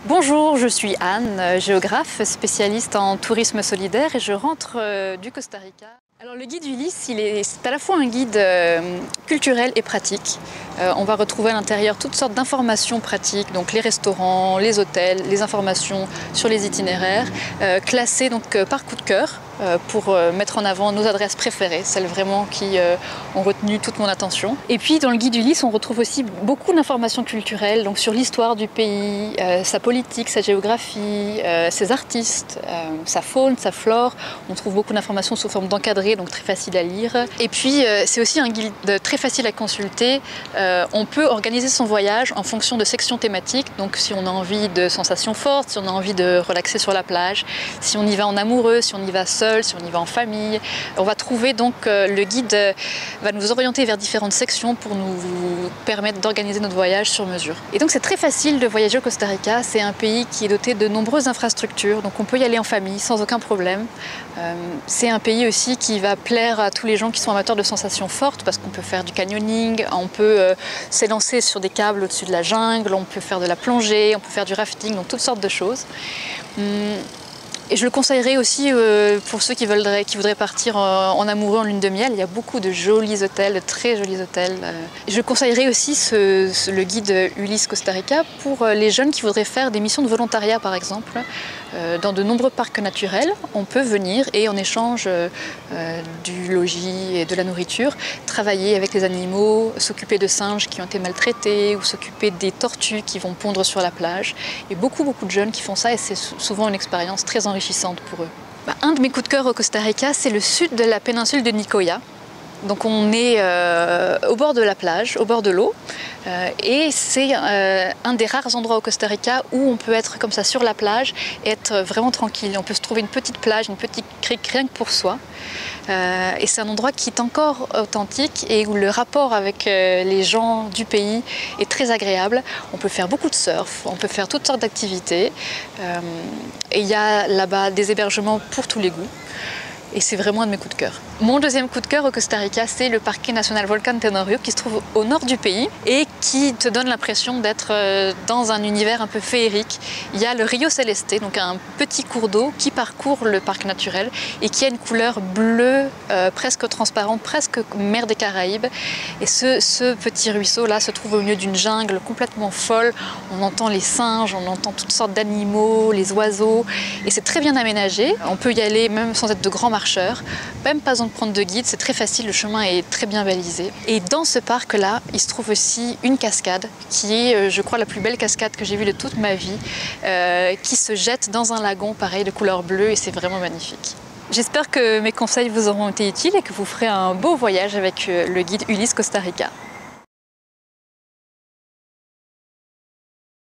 Bonjour, je suis Anne, géographe, spécialiste en tourisme solidaire et je rentre du Costa Rica. Alors le guide Ulysse, c'est à la fois un guide culturel et pratique. On va retrouver à l'intérieur toutes sortes d'informations pratiques, donc les restaurants, les hôtels, les informations sur les itinéraires, classées donc par coup de cœur pour mettre en avant nos adresses préférées, celles vraiment qui ont retenu toute mon attention. Et puis dans le guide Ulysse, on retrouve aussi beaucoup d'informations culturelles, donc sur l'histoire du pays, sa politique, sa géographie, ses artistes, sa faune, sa flore. On trouve beaucoup d'informations sous forme d'encadré, donc très facile à lire. Et puis c'est aussi un guide très facile à consulter. On peut organiser son voyage en fonction de sections thématiques, donc si on a envie de sensations fortes, si on a envie de relaxer sur la plage, si on y va en amoureux, si on y va seul, si on y va en famille. On va trouver donc, le guide va nous orienter vers différentes sections pour nous permettre d'organiser notre voyage sur mesure. Et donc c'est très facile de voyager au Costa Rica, c'est un pays qui est doté de nombreuses infrastructures, donc on peut y aller en famille sans aucun problème. C'est un pays aussi qui va plaire à tous les gens qui sont amateurs de sensations fortes parce qu'on peut faire du canyoning, on peut s'élancer sur des câbles au-dessus de la jungle, on peut faire de la plongée, on peut faire du rafting, donc toutes sortes de choses. Et je le conseillerais aussi pour ceux qui voudraient partir en amoureux en lune de miel. Il y a beaucoup de jolis hôtels, de très jolis hôtels. Je conseillerais aussi le guide Ulysse Costa Rica pour les jeunes qui voudraient faire des missions de volontariat par exemple. Dans de nombreux parcs naturels, on peut venir et en échange du logis et de la nourriture, travailler avec les animaux, s'occuper de singes qui ont été maltraités ou s'occuper des tortues qui vont pondre sur la plage. Il y a beaucoup de jeunes qui font ça et c'est souvent une expérience très enrichissante pour eux. Un de mes coups de cœur au Costa Rica, c'est le sud de la péninsule de Nicoya. Donc on est au bord de la plage, au bord de l'eau, et c'est un des rares endroits au Costa Rica où on peut être comme ça sur la plage et être vraiment tranquille. On peut se trouver une petite plage, une petite crique rien que pour soi. Et c'est un endroit qui est encore authentique et où le rapport avec les gens du pays est très agréable. On peut faire beaucoup de surf, on peut faire toutes sortes d'activités. Et il y a là-bas des hébergements pour tous les goûts. Et c'est vraiment un de mes coups de cœur. Mon deuxième coup de cœur au Costa Rica, c'est le Parque national Volcán Tenorio qui se trouve au nord du pays et qui te donne l'impression d'être dans un univers un peu féerique. Il y a le Rio Celeste, donc un petit cours d'eau qui parcourt le parc naturel et qui a une couleur bleue presque transparente, presque mer des Caraïbes. Et ce petit ruisseau-là se trouve au milieu d'une jungle complètement folle. On entend les singes, on entend toutes sortes d'animaux, les oiseaux. Et c'est très bien aménagé. On peut y aller même sans être de grands marcheurs. Même pas besoin de prendre de guide, c'est très facile, le chemin est très bien balisé. Et dans ce parc-là, il se trouve aussi une cascade qui est, je crois, la plus belle cascade que j'ai vue de toute ma vie, qui se jette dans un lagon, pareil, de couleur bleue, et c'est vraiment magnifique. J'espère que mes conseils vous auront été utiles et que vous ferez un beau voyage avec le guide Ulysse Costa Rica.